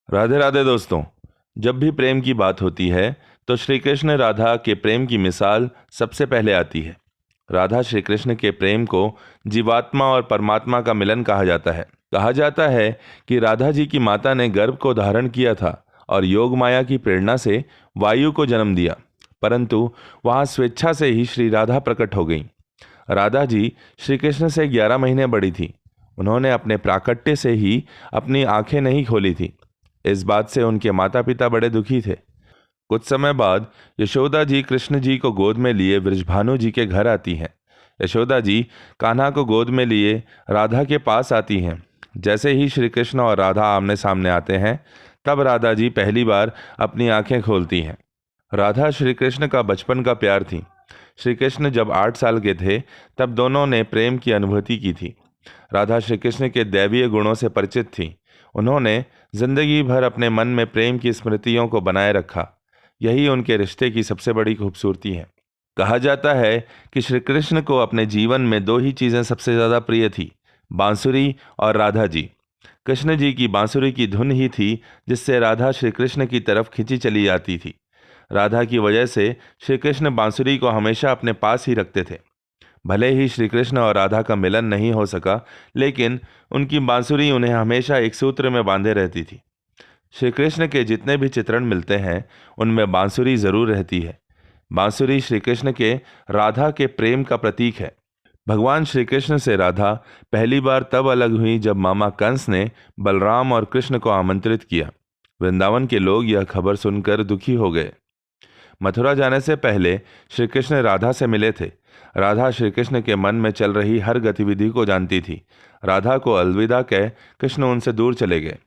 राधे राधे दोस्तों। जब भी प्रेम की बात होती है तो श्री कृष्ण राधा के प्रेम की मिसाल सबसे पहले आती है। राधा श्री कृष्ण के प्रेम को जीवात्मा और परमात्मा का मिलन कहा जाता है। कहा जाता है कि राधा जी की माता ने गर्भ को धारण किया था और योग माया की प्रेरणा से वायु को जन्म दिया, परंतु वहां स्वेच्छा से ही श्री राधा प्रकट हो गई। राधा जी श्री कृष्ण से 11 महीने बड़ी थी। उन्होंने अपने प्राकट्य से ही अपनी आंखें नहीं खोली थी। इस बात से उनके माता पिता बड़े दुखी थे। कुछ समय बाद यशोदा जी कृष्ण जी को गोद में लिए वृषभानु जी के घर आती हैं। यशोदा जी कान्हा को गोद में लिए राधा के पास आती हैं। जैसे ही श्री कृष्ण और राधा आमने सामने आते हैं, तब राधा जी पहली बार अपनी आंखें खोलती हैं। राधा श्री कृष्ण का बचपन का प्यार थी। श्री कृष्ण जब 8 साल के थे, तब दोनों ने प्रेम की अनुभूति की थी। राधा श्री कृष्ण के दैवीय गुणों से परिचित थी। उन्होंने जिंदगी भर अपने मन में प्रेम की स्मृतियों को बनाए रखा। यही उनके रिश्ते की सबसे बड़ी खूबसूरती है। कहा जाता है कि श्री कृष्ण को अपने जीवन में दो ही चीज़ें सबसे ज़्यादा प्रिय थी, बांसुरी और राधा जी। कृष्ण जी की बांसुरी की धुन ही थी जिससे राधा श्री कृष्ण की तरफ खिंची चली जाती थी। राधा की वजह से श्री कृष्ण बांसुरी को हमेशा अपने पास ही रखते थे। भले ही श्री कृष्ण और राधा का मिलन नहीं हो सका, लेकिन उनकी बांसुरी उन्हें हमेशा एक सूत्र में बांधे रहती थी। श्री कृष्ण के जितने भी चित्रण मिलते हैं, उनमें बांसुरी जरूर रहती है। बांसुरी श्री कृष्ण के राधा के प्रेम का प्रतीक है। भगवान श्री कृष्ण से राधा पहली बार तब अलग हुई जब मामा कंस ने बलराम और कृष्ण को आमंत्रित किया। वृंदावन के लोग यह खबर सुनकर दुखी हो गए। मथुरा जाने से पहले श्री कृष्ण राधा से मिले थे। राधा श्री कृष्ण के मन में चल रही हर गतिविधि को जानती थी। राधा को अलविदा कह कृष्ण उनसे दूर चले गए।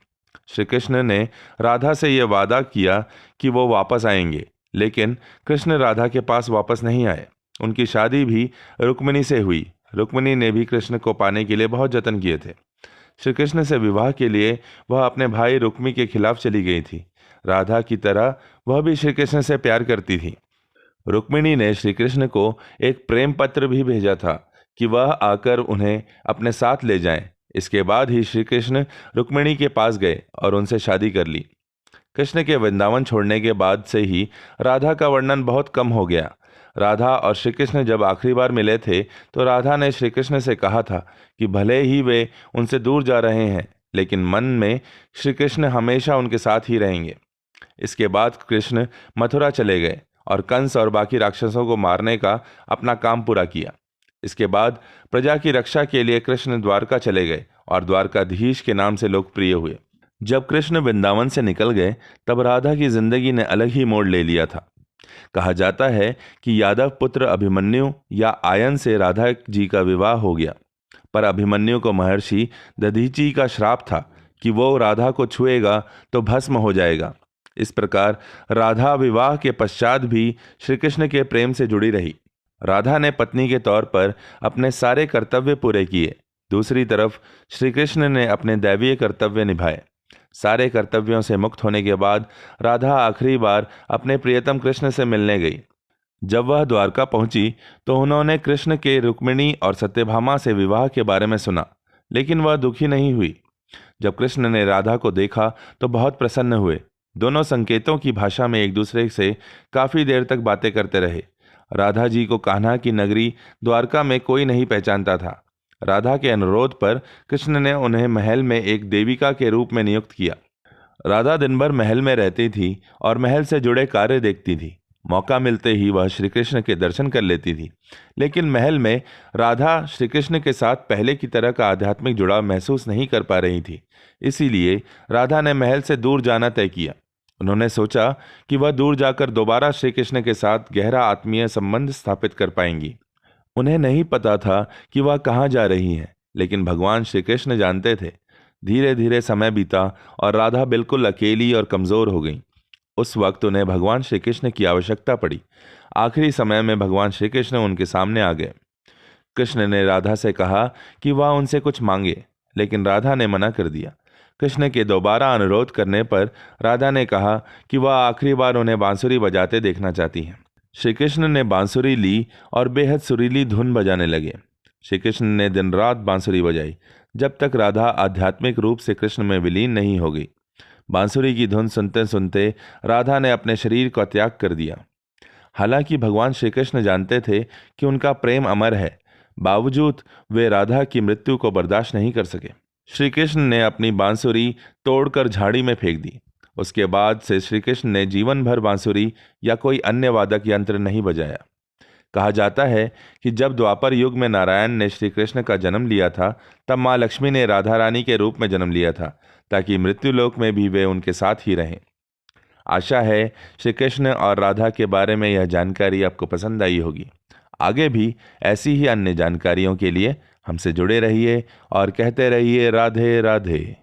श्री कृष्ण ने राधा से यह वादा किया कि वो वापस आएंगे, लेकिन कृष्ण राधा के पास वापस नहीं आए। उनकी शादी भी रुक्मिणी से हुई। रुक्मिणी ने भी कृष्ण को पाने के लिए बहुत जतन किए थे। श्री कृष्ण से विवाह के लिए वह अपने भाई रुक्मी के खिलाफ चली गई थी। राधा की तरह वह भी श्री कृष्ण से प्यार करती थी। रुक्मिणी ने श्री कृष्ण को एक प्रेम पत्र भी भेजा था कि वह आकर उन्हें अपने साथ ले जाएं। इसके बाद ही श्री कृष्ण रुक्मिणी के पास गए और उनसे शादी कर ली। कृष्ण के वृंदावन छोड़ने के बाद से ही राधा का वर्णन बहुत कम हो गया। राधा और श्री कृष्ण जब आखिरी बार मिले थे, तो राधा ने श्री कृष्ण से कहा था कि भले ही वे उनसे दूर जा रहे हैं, लेकिन मन में श्री कृष्ण हमेशा उनके साथ ही रहेंगे। इसके बाद कृष्ण मथुरा चले गए और कंस और बाकी राक्षसों को मारने का अपना काम पूरा किया। इसके बाद प्रजा की रक्षा के लिए कृष्ण द्वारका चले गए और द्वारकाधीश के नाम से लोकप्रिय हुए। जब कृष्ण वृंदावन से निकल गए, तब राधा की जिंदगी ने अलग ही मोड़ ले लिया था। कहा जाता है कि यादव पुत्र अभिमन्यु या आयन से राधा जी का विवाह हो गया, पर अभिमन्यु को महर्षि दधीची का श्राप था कि वो राधा को छुएगा तो भस्म हो जाएगा। इस प्रकार राधा विवाह के पश्चात भी श्री कृष्ण के प्रेम से जुड़ी रही। राधा ने पत्नी के तौर पर अपने सारे कर्तव्य पूरे किए। दूसरी तरफ श्री कृष्ण ने अपने दैवीय कर्तव्य निभाए। सारे कर्तव्यों से मुक्त होने के बाद राधा आखिरी बार अपने प्रियतम कृष्ण से मिलने गई। जब वह द्वारका पहुंची, तो उन्होंने कृष्ण के रुक्मिणी और सत्यभामा से विवाह के बारे में सुना, लेकिन वह दुखी नहीं हुई। जब कृष्ण ने राधा को देखा तो बहुत प्रसन्न हुए। दोनों संकेतों की भाषा में एक दूसरे से काफी देर तक बातें करते रहे। राधा जी को कान्हा की नगरी द्वारका में कोई नहीं पहचानता था। राधा के अनुरोध पर कृष्ण ने उन्हें महल में एक देविका के रूप में नियुक्त किया। राधा दिन भर महल में रहती थी और महल से जुड़े कार्य देखती थी। मौका मिलते ही वह श्री कृष्ण के दर्शन कर लेती थी, लेकिन महल में राधा श्री कृष्ण के साथ पहले की तरह का आध्यात्मिक जुड़ाव महसूस नहीं कर पा रही थी। इसीलिए राधा ने महल से दूर जाना तय किया। उन्होंने सोचा कि वह दूर जाकर दोबारा श्री कृष्ण के साथ गहरा आत्मीय संबंध स्थापित कर पाएंगी। उन्हें नहीं पता था कि वह कहाँ जा रही हैं, लेकिन भगवान श्री कृष्ण जानते थे। धीरे धीरे समय बीता और राधा बिल्कुल अकेली और कमजोर हो गई। उस वक्त उन्हें भगवान श्री कृष्ण की आवश्यकता पड़ी। आखिरी समय में भगवान श्री कृष्ण उनके सामने आ गए। कृष्ण ने राधा से कहा कि वह उनसे कुछ मांगे, लेकिन राधा ने मना कर दिया। कृष्ण के दोबारा अनुरोध करने पर राधा ने कहा कि वह आखिरी बार उन्हें बांसुरी बजाते देखना चाहती हैं। श्री कृष्ण ने बांसुरी ली और बेहद सुरीली धुन बजाने लगे। श्री कृष्ण ने दिन रात बांसुरी बजाई, जब तक राधा आध्यात्मिक रूप से कृष्ण में विलीन नहीं हो गई। बांसुरी की धुन सुनते सुनते राधा ने अपने शरीर का त्याग कर दिया। हालांकि भगवान श्री कृष्ण जानते थे कि उनका प्रेम अमर है, बावजूद वे राधा की मृत्यु को बर्दाश्त नहीं कर सके। श्री कृष्ण ने अपनी बांसुरी तोड़कर झाड़ी में फेंक दी। उसके बाद से श्री कृष्ण ने जीवन भर बांसुरी या कोई अन्य वादक यंत्र नहीं बजाया। कहा जाता है कि जब द्वापर युग में नारायण ने श्री कृष्ण का जन्म लिया था, तब माँ लक्ष्मी ने राधा रानी के रूप में जन्म लिया था, ताकि मृत्युलोक में भी वे उनके साथ ही रहें। आशा है श्री कृष्ण और राधा के बारे में यह जानकारी आपको पसंद आई होगी। आगे भी ऐसी ही अन्य जानकारियों के लिए हमसे जुड़े रहिए और कहते रहिए राधे राधे।